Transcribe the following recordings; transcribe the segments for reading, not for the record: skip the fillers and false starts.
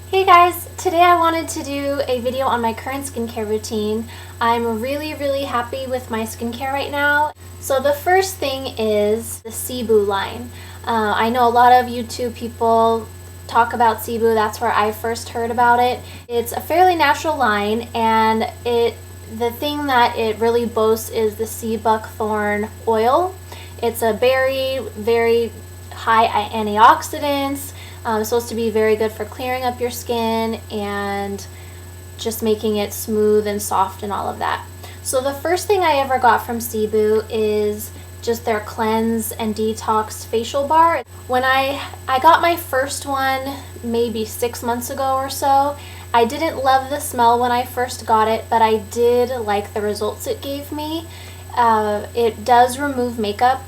Hey guys, today I wanted to do a video on my current skincare routine. I'm really happy with my skincare right now. So the first thing is the Cebu line. I know a lot of YouTube people talk about Cebu. That's where I first heard about it. It's a fairly natural line, and the thing that it really boasts is the sea buckthorn oil. It's a very high antioxidants. It's supposed to be very good for clearing up your skin and just making it smooth and soft and all of that. So the first thing I ever got from Cebu is just their cleanse and detox facial bar. When I got my first one maybe 6 months ago or so, I didn't love the smell when I first got it, but I did like the results it gave me. It does remove makeup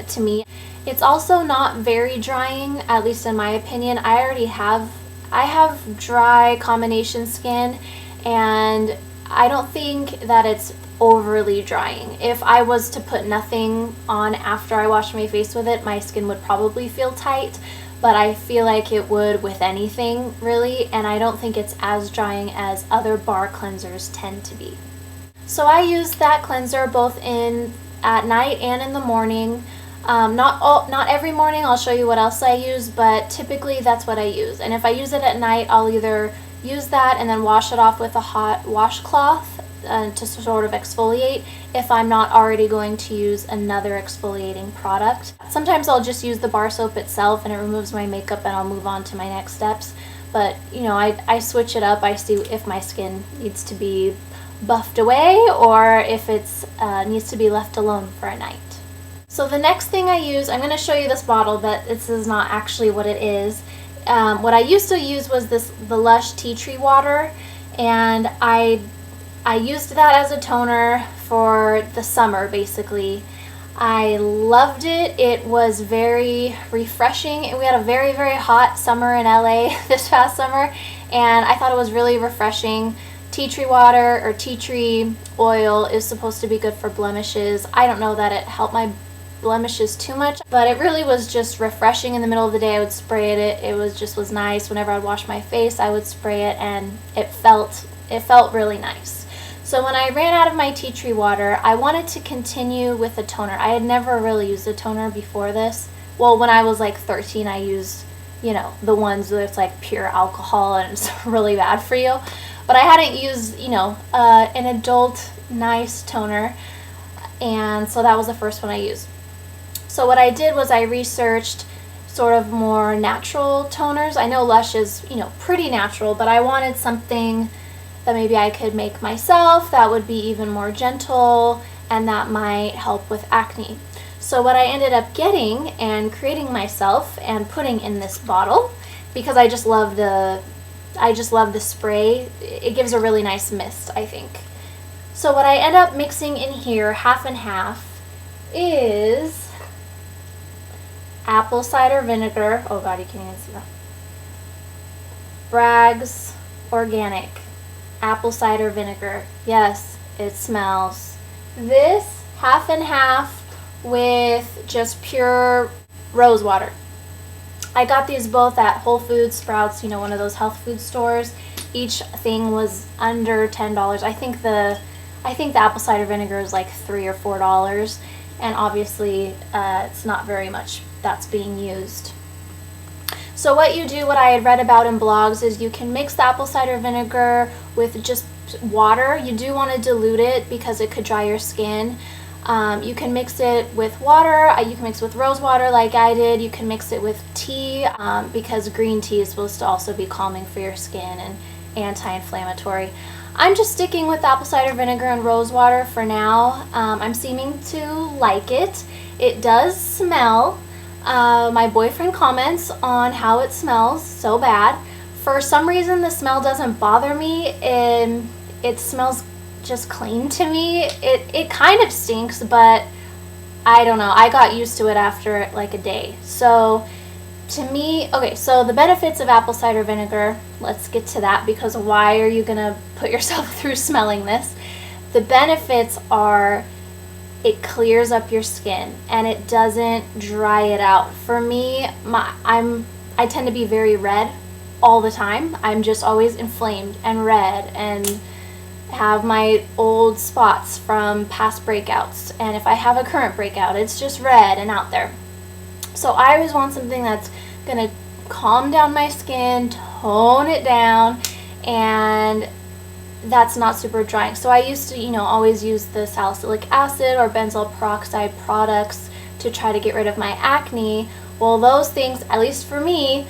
to me. It's also not very drying, at least in my opinion. I have dry combination skin, and I don't think that it's overly drying. If I was to put nothing on after I wash my face with it, my skin would probably feel tight, but I feel like it would with anything really, and I don't think it's as drying as other bar cleansers tend to be. So I use that cleanser both at night and in the morning. Not every morning. I'll show you what else I use, but typically that's what I use. And if I use it at night, I'll either use that and then wash it off with a hot washcloth to sort of exfoliate if I'm not already going to use another exfoliating product. Sometimes I'll just use the bar soap itself and it removes my makeup and I'll move on to my next steps. But you know, I switch it up. I see if my skin needs to be buffed away or if it needs to be left alone for a night. So the next thing I use, I'm going to show you this bottle, but this is not actually what it is. What I used to use was the Lush tea tree water, and I used that as a toner for the summer basically. I loved it. It was very refreshing. We had a very hot summer in LA this past summer, and I thought it was really refreshing. Tea tree water or tea tree oil is supposed to be good for blemishes. I don't know that it helped my blemishes too much, but it really was just refreshing. In the middle of the day I would spray it. It was nice. Whenever I'd wash my face I would spray it, and it felt really nice. So when I ran out of my tea tree water, I wanted to continue with a toner. I had never really used a toner before this. Well, when I was like 13 I used, you know, the ones where it's like pure alcohol and it's really bad for you, but I hadn't used, you know, an adult nice toner, and so that was the first one I used. So what I did was I researched sort of more natural toners. I know Lush is, you know, pretty natural, but I wanted something that maybe I could make myself that would be even more gentle and that might help with acne. So what I ended up getting and creating myself and putting in this bottle, because I just love the spray. It gives a really nice mist, I think. So what I end up mixing in here, half and half, is apple cider vinegar. Oh god, you can't even see that. Bragg's Organic apple cider vinegar. Yes, it smells. This half and half with just pure rose water. I got these both at Whole Foods, Sprouts, you know, one of those health food stores. Each thing was under $10. I think the apple cider vinegar is like $3 or $4, and obviously it's not very much that's being used. So what you do, what I had read about in blogs, is you can mix the apple cider vinegar with just water. You do want to dilute it because it could dry your skin. You can mix it with water. You can mix it with rose water like I did. You can mix it with tea because green tea is supposed to also be calming for your skin and anti-inflammatory. I'm just sticking with apple cider vinegar and rose water for now. I'm seeming to like it. It does smell. My boyfriend comments on how it smells so bad. For some reason the smell doesn't bother me, and it smells just clean to me. It kind of stinks, but I don't know. I got used to it after like a day. So to me, okay, so the benefits of apple cider vinegar, let's get to that, because why are you gonna put yourself through smelling this? The benefits are it clears up your skin and it doesn't dry it out. For me, I tend to be very red all the time. I'm just always inflamed and red and have my old spots from past breakouts. And if I have a current breakout, it's just red and out there. So I always want something that's gonna calm down my skin, tone it down, and that's not super drying. So I used to, always use the salicylic acid or benzoyl peroxide products to try to get rid of my acne. Well, those things, at least for me,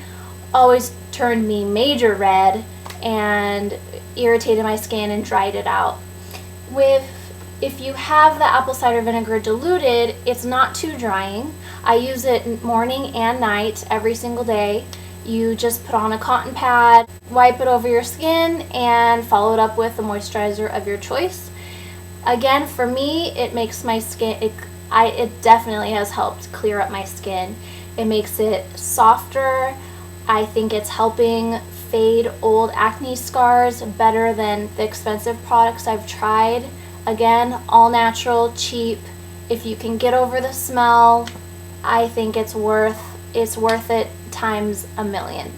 always turned me major red and irritated my skin and dried it out. If you have the apple cider vinegar diluted, it's not too drying. I use it morning and night every single day. You just put on a cotton pad, wipe it over your skin, and follow it up with a moisturizer of your choice. Again, for me, it makes my skin, it definitely has helped clear up my skin. It makes it softer. I think it's helping fade old acne scars better than the expensive products I've tried. Again, all natural, cheap. If you can get over the smell, I think it's worth it times a million.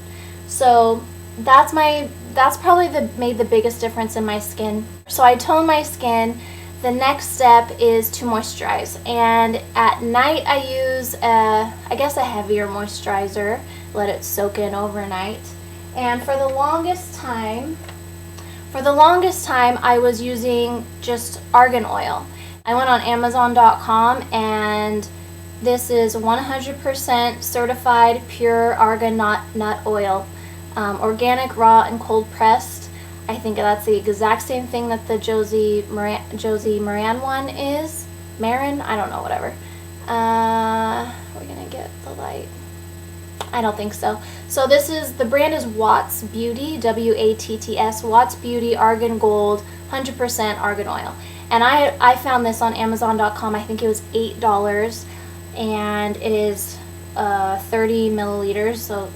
So that's probably made the biggest difference in my skin. So I tone my skin. The next step is to moisturize, and at night I use a heavier moisturizer, let it soak in overnight. And for the longest time I was using just argan oil. I went on Amazon.com, and this is 100% certified pure argan nut oil, organic, raw, and cold pressed. I think that's the exact same thing that the Josie Maran one is. Marin? I don't know, whatever. We're gonna get the light. I don't think so. So the brand is Watts Beauty, W-A-T-T-S, Watts Beauty Argan Gold, 100% argan oil. And I found this on Amazon.com. I think it was $8, and it is 30 milliliters, so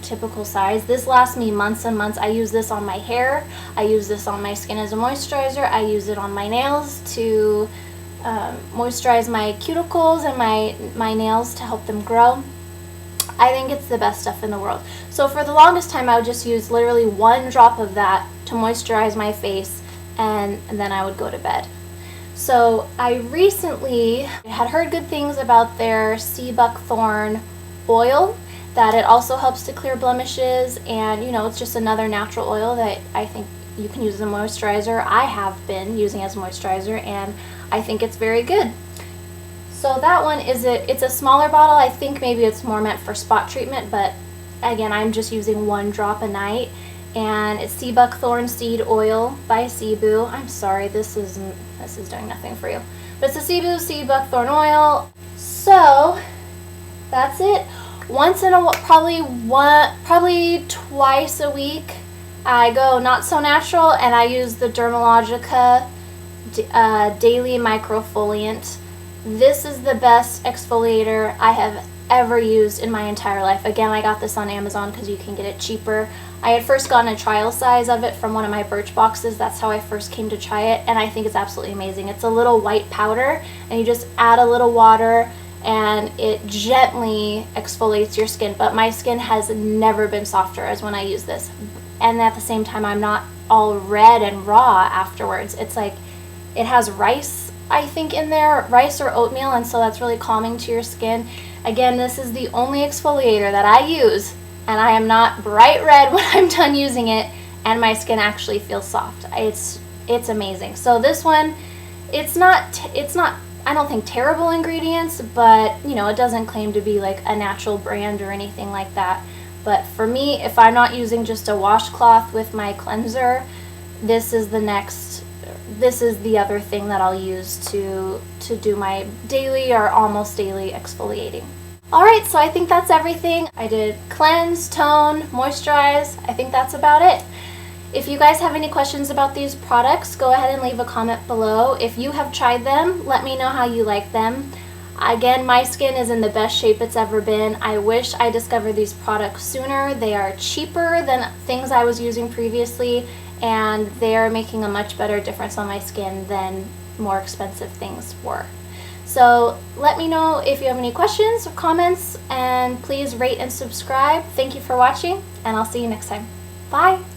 typical size. This lasts me months and months. I use this on my hair, I use this on my skin as a moisturizer, I use it on my nails to moisturize my cuticles and my nails to help them grow. I think it's the best stuff in the world. So for the longest time I would just use literally 1 drop of that to moisturize my face, and then I would go to bed. So I recently had heard good things about their sea buckthorn oil, that it also helps to clear blemishes, and it's just another natural oil that I think you can use as a moisturizer. I have been using as a moisturizer, and I think it's very good. So that one it's a smaller bottle. I think maybe it's more meant for spot treatment, but again, I'm just using 1 drop a night. And it's sea buckthorn seed oil by Cebu. I'm sorry, this is doing nothing for you, but it's a Cebu sea buckthorn oil. So that's it. Once in a while, probably twice a week, I go not so natural, and I use the Dermalogica daily microfoliant. This is the best exfoliator I have ever used in my entire life. Again, I got this on Amazon because you can get it cheaper. I had first gotten a trial size of it from one of my Birch boxes. That's how I first came to try it, and I think it's absolutely amazing. It's a little white powder, and you just add a little water, and it gently exfoliates your skin. But my skin has never been softer as when I use this. And at the same time, I'm not all red and raw afterwards. It's like, it has rice, I think, in there, rice or oatmeal, and so that's really calming to your skin. Again, this is the only exfoliator that I use, and I am not bright red when I'm done using it, and my skin actually feels soft. It's amazing. So this one, it's not I don't think terrible ingredients, but it doesn't claim to be like a natural brand or anything like that. But for me, if I'm not using just a washcloth with my cleanser, this is the other thing that I'll use to do my daily or almost daily exfoliating. Alright, so I think that's everything. I did cleanse, tone, moisturize. I think that's about it. If you guys have any questions about these products, go ahead and leave a comment below. If you have tried them, let me know how you like them. Again, my skin is in the best shape it's ever been. I wish I discovered these products sooner. They are cheaper than things I was using previously, and they are making a much better difference on my skin than more expensive things were. So let me know if you have any questions or comments, and please rate and subscribe. Thank you for watching, and I'll see you next time. Bye!